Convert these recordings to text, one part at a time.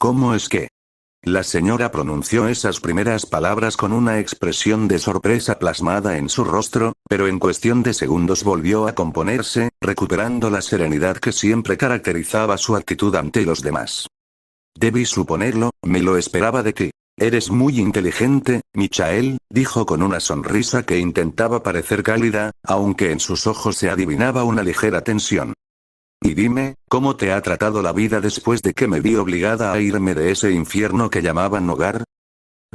¿Cómo es que? La señora pronunció esas primeras palabras con una expresión de sorpresa plasmada en su rostro, pero en cuestión de segundos volvió a componerse, recuperando la serenidad que siempre caracterizaba su actitud ante los demás. Debí suponerlo, me lo esperaba de ti. Eres muy inteligente, Michael, dijo con una sonrisa que intentaba parecer cálida, aunque en sus ojos se adivinaba una ligera tensión. Y dime, ¿cómo te ha tratado la vida después de que me vi obligada a irme de ese infierno que llamaban hogar?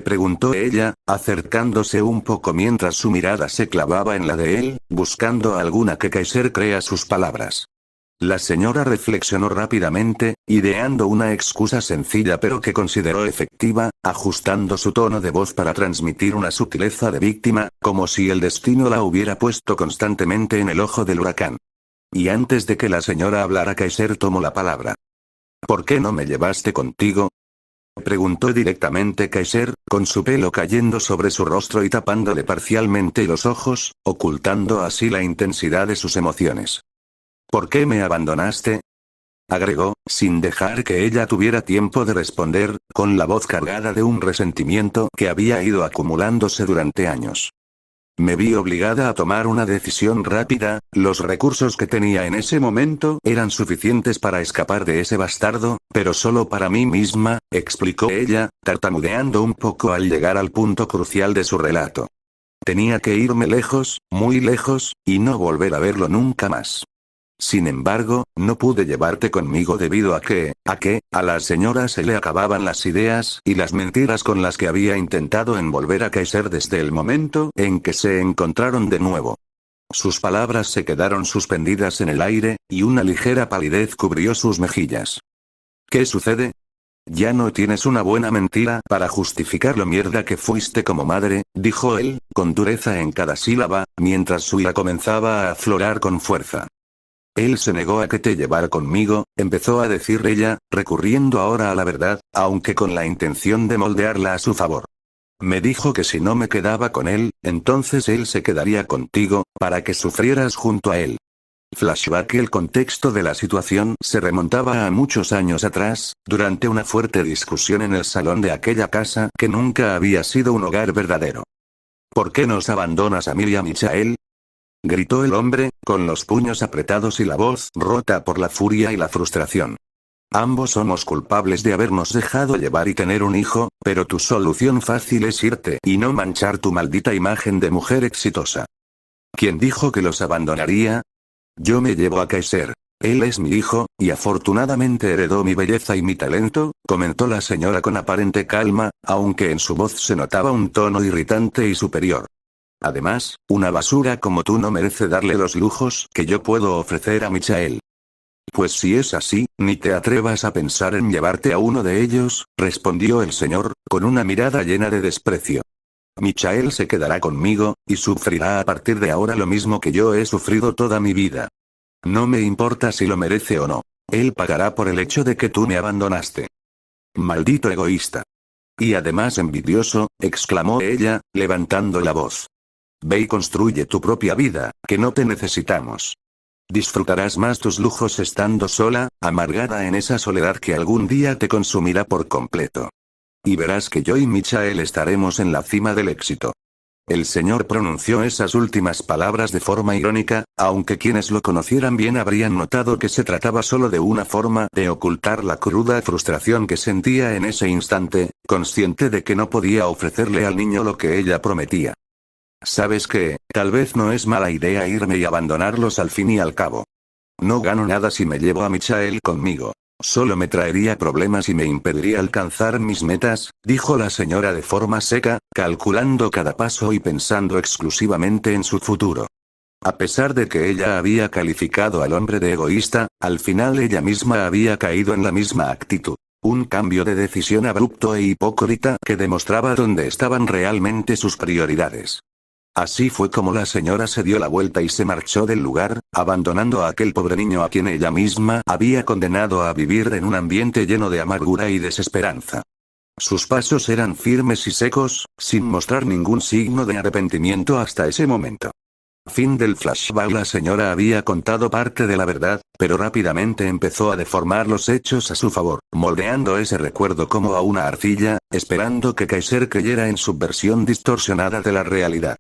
Preguntó ella, acercándose un poco mientras su mirada se clavaba en la de él, buscando alguna que Kaiser crea sus palabras. La señora reflexionó rápidamente, ideando una excusa sencilla pero que consideró efectiva, ajustando su tono de voz para transmitir una sutileza de víctima, como si el destino la hubiera puesto constantemente en el ojo del huracán. Y antes de que la señora hablara, Kaiser tomó la palabra. ¿Por qué no me llevaste contigo? Preguntó directamente Kaiser, con su pelo cayendo sobre su rostro y tapándole parcialmente los ojos, ocultando así la intensidad de sus emociones. ¿Por qué me abandonaste? Agregó, sin dejar que ella tuviera tiempo de responder, con la voz cargada de un resentimiento que había ido acumulándose durante años. Me vi obligada a tomar una decisión rápida, los recursos que tenía en ese momento eran suficientes para escapar de ese bastardo, pero solo para mí misma, explicó ella, tartamudeando un poco al llegar al punto crucial de su relato. Tenía que irme lejos, muy lejos, y no volver a verlo nunca más. Sin embargo, no pude llevarte conmigo debido a a la señora se le acababan las ideas y las mentiras con las que había intentado envolver a Kaiser desde el momento en que se encontraron de nuevo. Sus palabras se quedaron suspendidas en el aire, y una ligera palidez cubrió sus mejillas. ¿Qué sucede? Ya no tienes una buena mentira para justificar lo mierda que fuiste como madre, dijo él, con dureza en cada sílaba, mientras su ira comenzaba a aflorar con fuerza. Él se negó a que te llevara conmigo, empezó a decir ella, recurriendo ahora a la verdad, aunque con la intención de moldearla a su favor. Me dijo que si no me quedaba con él, entonces él se quedaría contigo, para que sufrieras junto a él. Flashback. El contexto de la situación se remontaba a muchos años atrás, durante una fuerte discusión en el salón de aquella casa que nunca había sido un hogar verdadero. ¿Por qué nos abandonas a mí y a Michael? Gritó el hombre, con los puños apretados y la voz rota por la furia y la frustración. Ambos somos culpables de habernos dejado llevar y tener un hijo, pero tu solución fácil es irte y no manchar tu maldita imagen de mujer exitosa. ¿Quién dijo que los abandonaría? Yo me llevo a Kaiser. Él es mi hijo, y afortunadamente heredó mi belleza y mi talento, comentó la señora con aparente calma, aunque en su voz se notaba un tono irritante y superior. Además, una basura como tú no merece darle los lujos que yo puedo ofrecer a Michael. Pues si es así, ni te atrevas a pensar en llevarte a uno de ellos, respondió el señor, con una mirada llena de desprecio. Michael se quedará conmigo, y sufrirá a partir de ahora lo mismo que yo he sufrido toda mi vida. No me importa si lo merece o no. Él pagará por el hecho de que tú me abandonaste. Maldito egoísta. Y además envidioso, exclamó ella, levantando la voz. Ve y construye tu propia vida, que no te necesitamos. Disfrutarás más tus lujos estando sola, amargada en esa soledad que algún día te consumirá por completo. Y verás que yo y Michael estaremos en la cima del éxito. El señor pronunció esas últimas palabras de forma irónica, aunque quienes lo conocieran bien habrían notado que se trataba solo de una forma de ocultar la cruda frustración que sentía en ese instante, consciente de que no podía ofrecerle al niño lo que ella prometía. ¿Sabes qué? Tal vez no es mala idea irme y abandonarlos al fin y al cabo. No gano nada si me llevo a Michael conmigo. Solo me traería problemas y me impediría alcanzar mis metas, dijo la señora de forma seca, calculando cada paso y pensando exclusivamente en su futuro. A pesar de que ella había calificado al hombre de egoísta, al final ella misma había caído en la misma actitud. Un cambio de decisión abrupto e hipócrita que demostraba dónde estaban realmente sus prioridades. Así fue como la señora se dio la vuelta y se marchó del lugar, abandonando a aquel pobre niño a quien ella misma había condenado a vivir en un ambiente lleno de amargura y desesperanza. Sus pasos eran firmes y secos, sin mostrar ningún signo de arrepentimiento hasta ese momento. Fin del flashback. La señora había contado parte de la verdad, pero rápidamente empezó a deformar los hechos a su favor, moldeando ese recuerdo como a una arcilla, esperando que Kaiser creyera en su versión distorsionada de la realidad.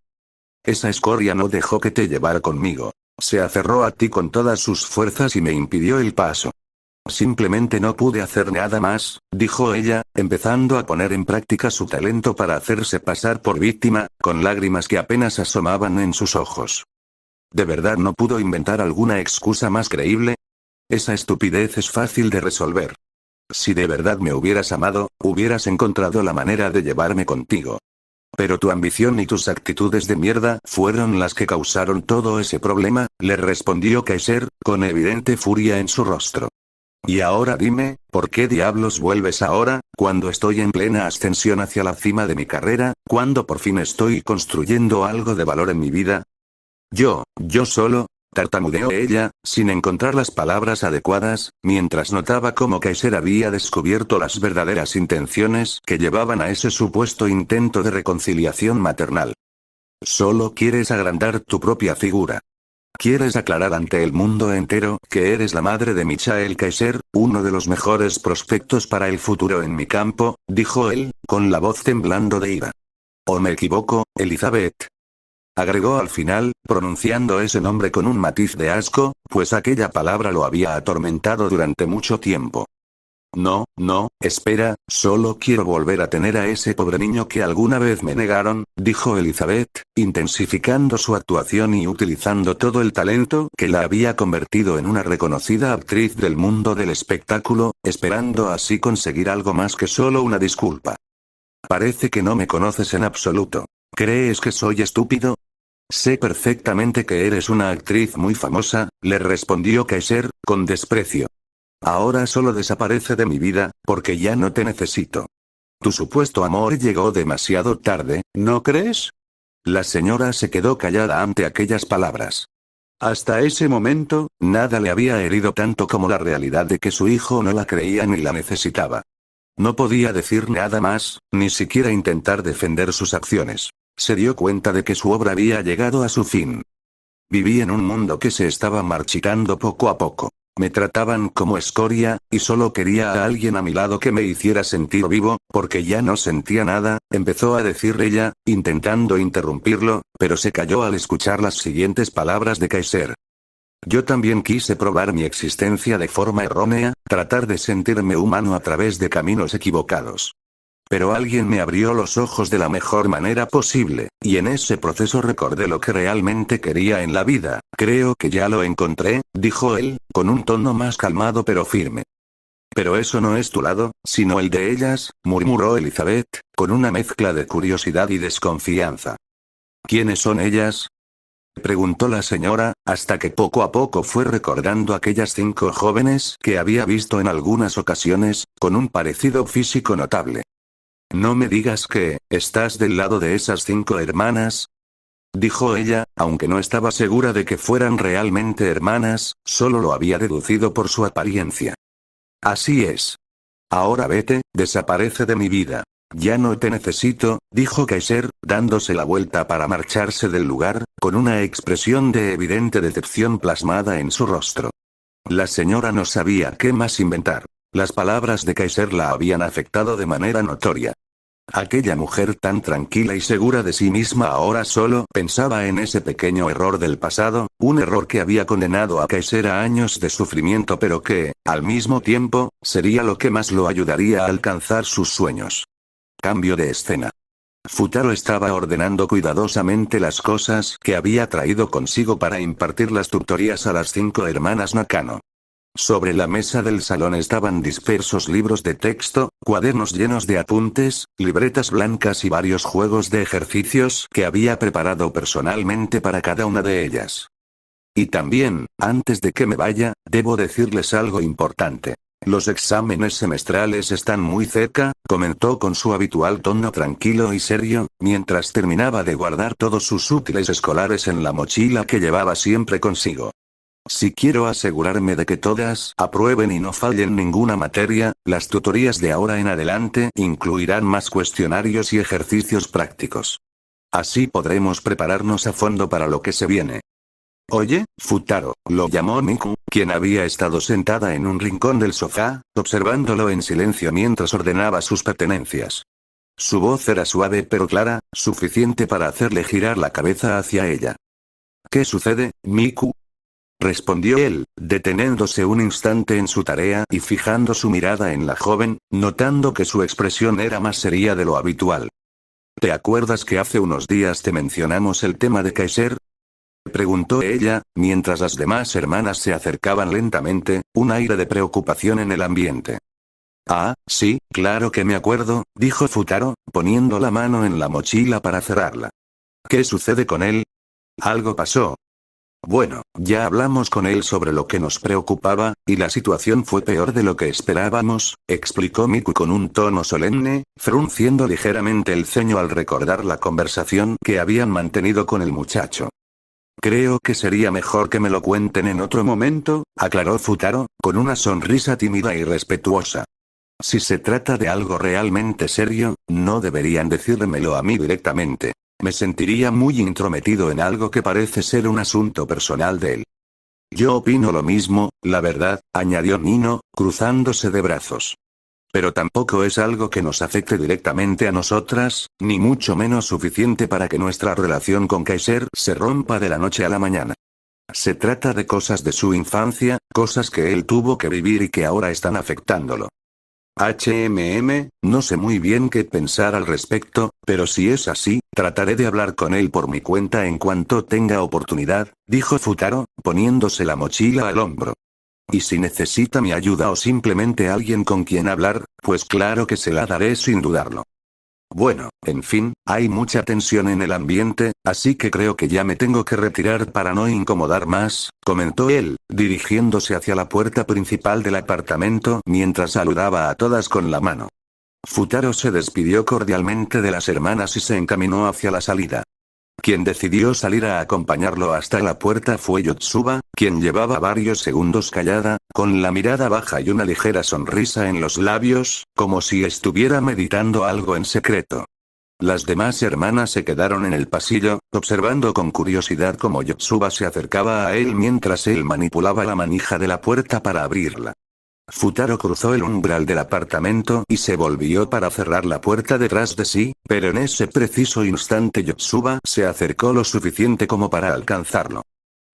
Esa escoria no dejó que te llevara conmigo. Se aferró a ti con todas sus fuerzas y me impidió el paso. Simplemente no pude hacer nada más, dijo ella, empezando a poner en práctica su talento para hacerse pasar por víctima, con lágrimas que apenas asomaban en sus ojos. ¿De verdad no pudo inventar alguna excusa más creíble? Esa estupidez es fácil de resolver. Si de verdad me hubieras amado, hubieras encontrado la manera de llevarme contigo. Pero tu ambición y tus actitudes de mierda fueron las que causaron todo ese problema, le respondió Kaiser, con evidente furia en su rostro. Y ahora dime, ¿por qué diablos vuelves ahora, cuando estoy en plena ascensión hacia la cima de mi carrera, cuando por fin estoy construyendo algo de valor en mi vida? Yo solo, tartamudeó ella, sin encontrar las palabras adecuadas, mientras notaba cómo Kaiser había descubierto las verdaderas intenciones que llevaban a ese supuesto intento de reconciliación maternal. Solo quieres agrandar tu propia figura. ¿Quieres aclarar ante el mundo entero que eres la madre de Michael Kaiser, uno de los mejores prospectos para el futuro en mi campo?, dijo él, con la voz temblando de ira. ¿O me equivoco, Elizabeth?, agregó al final, pronunciando ese nombre con un matiz de asco, pues aquella palabra lo había atormentado durante mucho tiempo. No, espera, solo quiero volver a tener a ese pobre niño que alguna vez me negaron, dijo Elizabeth, intensificando su actuación y utilizando todo el talento que la había convertido en una reconocida actriz del mundo del espectáculo, esperando así conseguir algo más que solo una disculpa. Parece que no me conoces en absoluto. ¿Crees que soy estúpido? Sé perfectamente que eres una actriz muy famosa, le respondió Kaiser, con desprecio. Ahora solo desaparece de mi vida, porque ya no te necesito. Tu supuesto amor llegó demasiado tarde, ¿no crees? La señora se quedó callada ante aquellas palabras. Hasta ese momento, nada le había herido tanto como la realidad de que su hijo no la creía ni la necesitaba. No podía decir nada más, ni siquiera intentar defender sus acciones. Se dio cuenta de que su obra había llegado a su fin. Viví en un mundo que se estaba marchitando poco a poco. Me trataban como escoria, y solo quería a alguien a mi lado que me hiciera sentir vivo, porque ya no sentía nada, empezó a decir ella, intentando interrumpirlo, pero se calló al escuchar las siguientes palabras de Kaiser. Yo también quise probar mi existencia de forma errónea, tratar de sentirme humano a través de caminos equivocados. Pero alguien me abrió los ojos de la mejor manera posible, y en ese proceso recordé lo que realmente quería en la vida. Creo que ya lo encontré, dijo él, con un tono más calmado pero firme. Pero eso no es tu lado, sino el de ellas, murmuró Elizabeth, con una mezcla de curiosidad y desconfianza. ¿Quiénes son ellas?, preguntó la señora, hasta que poco a poco fue recordando aquellas 5 jóvenes que había visto en algunas ocasiones, con un parecido físico notable. No me digas que, ¿estás del lado de esas 5 hermanas?, dijo ella, aunque no estaba segura de que fueran realmente hermanas, solo lo había deducido por su apariencia. Así es. Ahora vete, desaparece de mi vida. Ya no te necesito, dijo Kaiser, dándose la vuelta para marcharse del lugar, con una expresión de evidente decepción plasmada en su rostro. La señora no sabía qué más inventar. Las palabras de Kaiser la habían afectado de manera notoria. Aquella mujer tan tranquila y segura de sí misma ahora solo pensaba en ese pequeño error del pasado, un error que había condenado a Kaiser a años de sufrimiento pero que, al mismo tiempo, sería lo que más lo ayudaría a alcanzar sus sueños. Cambio de escena. Futaro estaba ordenando cuidadosamente las cosas que había traído consigo para impartir las tutorías a las 5 hermanas Nakano. Sobre la mesa del salón estaban dispersos libros de texto, cuadernos llenos de apuntes, libretas blancas y varios juegos de ejercicios que había preparado personalmente para cada una de ellas. Y también, antes de que me vaya, debo decirles algo importante. Los exámenes semestrales están muy cerca, comentó con su habitual tono tranquilo y serio, mientras terminaba de guardar todos sus útiles escolares en la mochila que llevaba siempre consigo. Si quiero asegurarme de que todas aprueben y no fallen ninguna materia, las tutorías de ahora en adelante incluirán más cuestionarios y ejercicios prácticos. Así podremos prepararnos a fondo para lo que se viene. Oye, Futaro, lo llamó Miku, quien había estado sentada en un rincón del sofá, observándolo en silencio mientras ordenaba sus pertenencias. Su voz era suave pero clara, suficiente para hacerle girar la cabeza hacia ella. ¿Qué sucede, Miku? Respondió él, deteniéndose un instante en su tarea y fijando su mirada en la joven, notando que su expresión era más seria de lo habitual. ¿Te acuerdas que hace unos días te mencionamos el tema de Kaiser? Preguntó ella, mientras las demás hermanas se acercaban lentamente, un aire de preocupación en el ambiente. Ah, sí, claro que me acuerdo, dijo Futaro, poniendo la mano en la mochila para cerrarla. ¿Qué sucede con él? Algo pasó. Bueno, ya hablamos con él sobre lo que nos preocupaba, y la situación fue peor de lo que esperábamos, explicó Miku con un tono solemne, frunciendo ligeramente el ceño al recordar la conversación que habían mantenido con el muchacho. Creo que sería mejor que me lo cuenten en otro momento, aclaró Futaro, con una sonrisa tímida y respetuosa. Si se trata de algo realmente serio, no deberían decírmelo a mí directamente. Me sentiría muy intrometido en algo que parece ser un asunto personal de él. Yo opino lo mismo, la verdad, añadió Nino, cruzándose de brazos. Pero tampoco es algo que nos afecte directamente a nosotras, ni mucho menos suficiente para que nuestra relación con Kaiser se rompa de la noche a la mañana. Se trata de cosas de su infancia, cosas que él tuvo que vivir y que ahora están afectándolo. No sé muy bien qué pensar al respecto, pero si es así, trataré de hablar con él por mi cuenta en cuanto tenga oportunidad, dijo Futaro, poniéndose la mochila al hombro. Y si necesita mi ayuda o simplemente alguien con quien hablar, pues claro que se la daré sin dudarlo. Bueno, en fin, hay mucha tensión en el ambiente, así que creo que ya me tengo que retirar para no incomodar más, comentó él, dirigiéndose hacia la puerta principal del apartamento mientras saludaba a todas con la mano. Futaro se despidió cordialmente de las hermanas y se encaminó hacia la salida. Quien decidió salir a acompañarlo hasta la puerta fue Yotsuba, quien llevaba varios segundos callada, con la mirada baja y una ligera sonrisa en los labios, como si estuviera meditando algo en secreto. Las demás hermanas se quedaron en el pasillo, observando con curiosidad cómo Yotsuba se acercaba a él mientras él manipulaba la manija de la puerta para abrirla. Futaro cruzó el umbral del apartamento y se volvió para cerrar la puerta detrás de sí, pero en ese preciso instante Yotsuba se acercó lo suficiente como para alcanzarlo.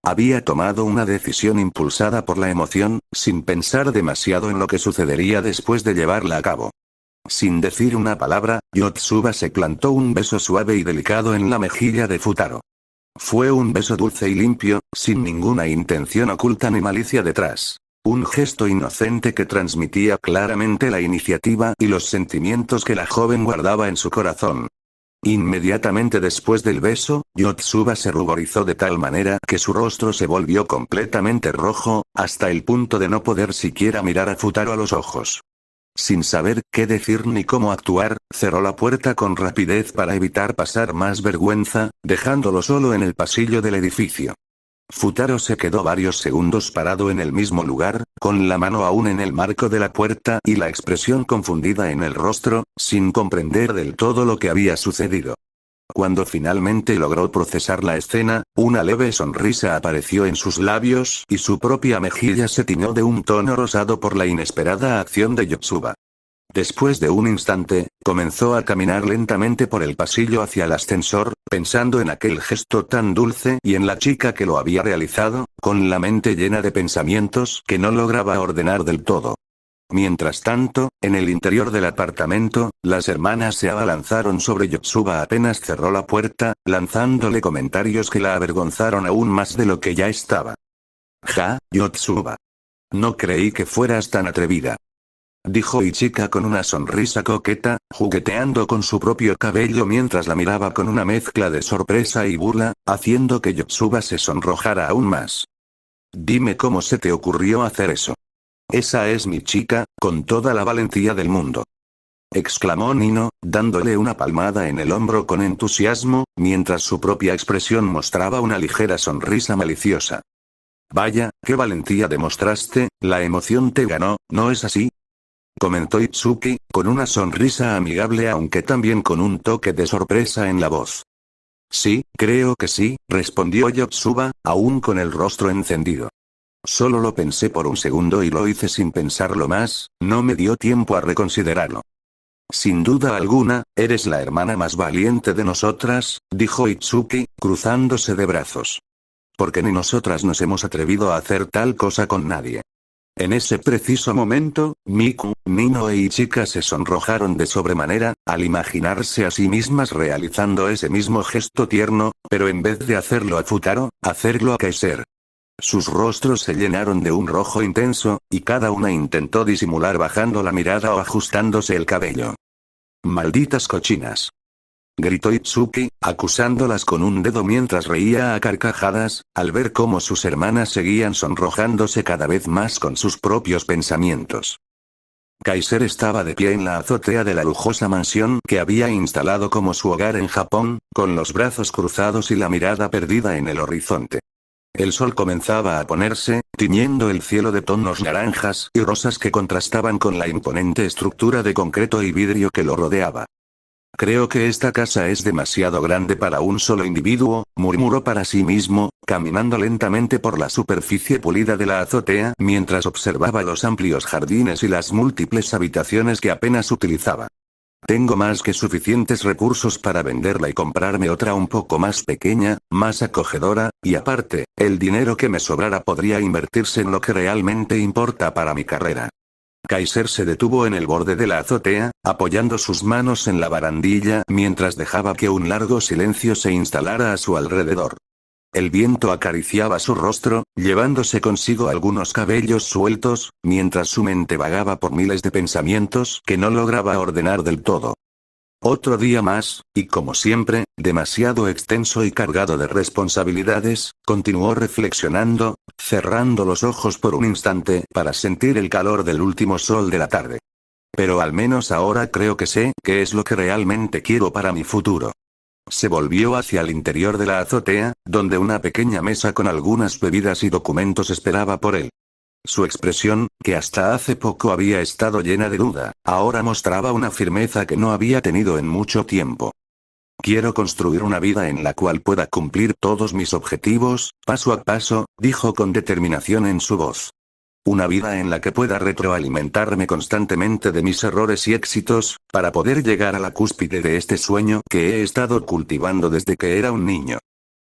Había tomado una decisión impulsada por la emoción, sin pensar demasiado en lo que sucedería después de llevarla a cabo. Sin decir una palabra, Yotsuba se plantó un beso suave y delicado en la mejilla de Futaro. Fue un beso dulce y limpio, sin ninguna intención oculta ni malicia detrás. Un gesto inocente que transmitía claramente la iniciativa y los sentimientos que la joven guardaba en su corazón. Inmediatamente después del beso, Yotsuba se ruborizó de tal manera que su rostro se volvió completamente rojo, hasta el punto de no poder siquiera mirar a Futaro a los ojos. Sin saber qué decir ni cómo actuar, cerró la puerta con rapidez para evitar pasar más vergüenza, dejándolo solo en el pasillo del edificio. Futaro se quedó varios segundos parado en el mismo lugar, con la mano aún en el marco de la puerta y la expresión confundida en el rostro, sin comprender del todo lo que había sucedido. Cuando finalmente logró procesar la escena, una leve sonrisa apareció en sus labios y su propia mejilla se tiñó de un tono rosado por la inesperada acción de Yotsuba. Después de un instante, comenzó a caminar lentamente por el pasillo hacia el ascensor, pensando en aquel gesto tan dulce y en la chica que lo había realizado, con la mente llena de pensamientos que no lograba ordenar del todo. Mientras tanto, en el interior del apartamento, las hermanas se abalanzaron sobre Yotsuba apenas cerró la puerta, lanzándole comentarios que la avergonzaron aún más de lo que ya estaba. Ja, Yotsuba. No creí que fueras tan atrevida. Dijo Ichika con una sonrisa coqueta, jugueteando con su propio cabello mientras la miraba con una mezcla de sorpresa y burla, haciendo que Yotsuba se sonrojara aún más. Dime cómo se te ocurrió hacer eso. Esa es mi chica, con toda la valentía del mundo. Exclamó Nino, dándole una palmada en el hombro con entusiasmo, mientras su propia expresión mostraba una ligera sonrisa maliciosa. Vaya, qué valentía demostraste, la emoción te ganó, ¿no es así? Comentó Itsuki, con una sonrisa amigable aunque también con un toque de sorpresa en la voz. Sí, creo que sí, respondió Yotsuba, aún con el rostro encendido. Solo lo pensé por un segundo y lo hice sin pensarlo más, no me dio tiempo a reconsiderarlo. Sin duda alguna, eres la hermana más valiente de nosotras, dijo Itsuki, cruzándose de brazos. Porque ni nosotras nos hemos atrevido a hacer tal cosa con nadie. En ese preciso momento, Miku, Nino e Ichika se sonrojaron de sobremanera, al imaginarse a sí mismas realizando ese mismo gesto tierno, pero en vez de hacerlo a Futaro, hacerlo a Kaiser. Sus rostros se llenaron de un rojo intenso, y cada una intentó disimular bajando la mirada o ajustándose el cabello. «¡Malditas cochinas!», gritó Itsuki, acusándolas con un dedo mientras reía a carcajadas, al ver cómo sus hermanas seguían sonrojándose cada vez más con sus propios pensamientos. Kaiser estaba de pie en la azotea de la lujosa mansión que había instalado como su hogar en Japón, con los brazos cruzados y la mirada perdida en el horizonte. El sol comenzaba a ponerse, tiñendo el cielo de tonos naranjas y rosas que contrastaban con la imponente estructura de concreto y vidrio que lo rodeaba. «Creo que esta casa es demasiado grande para un solo individuo», murmuró para sí mismo, caminando lentamente por la superficie pulida de la azotea mientras observaba los amplios jardines y las múltiples habitaciones que apenas utilizaba. «Tengo más que suficientes recursos para venderla y comprarme otra un poco más pequeña, más acogedora, y aparte, el dinero que me sobrara podría invertirse en lo que realmente importa para mi carrera». Kaiser se detuvo en el borde de la azotea, apoyando sus manos en la barandilla mientras dejaba que un largo silencio se instalara a su alrededor. El viento acariciaba su rostro, llevándose consigo algunos cabellos sueltos, mientras su mente vagaba por miles de pensamientos que no lograba ordenar del todo. Otro día más, y como siempre, demasiado extenso y cargado de responsabilidades, continuó reflexionando, cerrando los ojos por un instante para sentir el calor del último sol de la tarde. Pero al menos ahora creo que sé qué es lo que realmente quiero para mi futuro. Se volvió hacia el interior de la azotea, donde una pequeña mesa con algunas bebidas y documentos esperaba por él. Su expresión, que hasta hace poco había estado llena de duda, ahora mostraba una firmeza que no había tenido en mucho tiempo. «Quiero construir una vida en la cual pueda cumplir todos mis objetivos, paso a paso», dijo con determinación en su voz. «Una vida en la que pueda retroalimentarme constantemente de mis errores y éxitos, para poder llegar a la cúspide de este sueño que he estado cultivando desde que era un niño».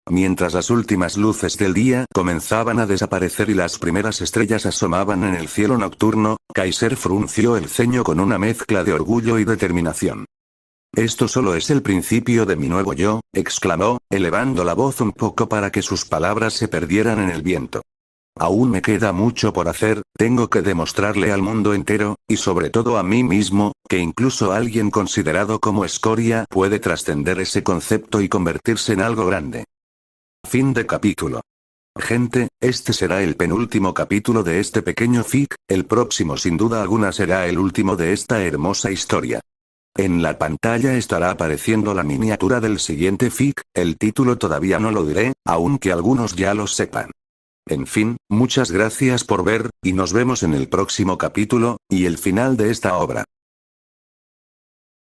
Mientras las últimas luces del día comenzaban a desaparecer y las primeras estrellas asomaban en el cielo nocturno, Kaiser frunció el ceño con una mezcla de orgullo y determinación. «Esto solo es el principio de mi nuevo yo», exclamó, elevando la voz un poco para que sus palabras se perdieran en el viento. «Aún me queda mucho por hacer, tengo que demostrarle al mundo entero, y sobre todo a mí mismo, que incluso alguien considerado como escoria puede trascender ese concepto y convertirse en algo grande». Fin de capítulo. Gente, este será el penúltimo capítulo de este pequeño fic, el próximo sin duda alguna será el último de esta hermosa historia. En la pantalla estará apareciendo la miniatura del siguiente fic, el título todavía no lo diré, aunque algunos ya lo sepan. En fin, muchas gracias por ver, y nos vemos en el próximo capítulo, y el final de esta obra.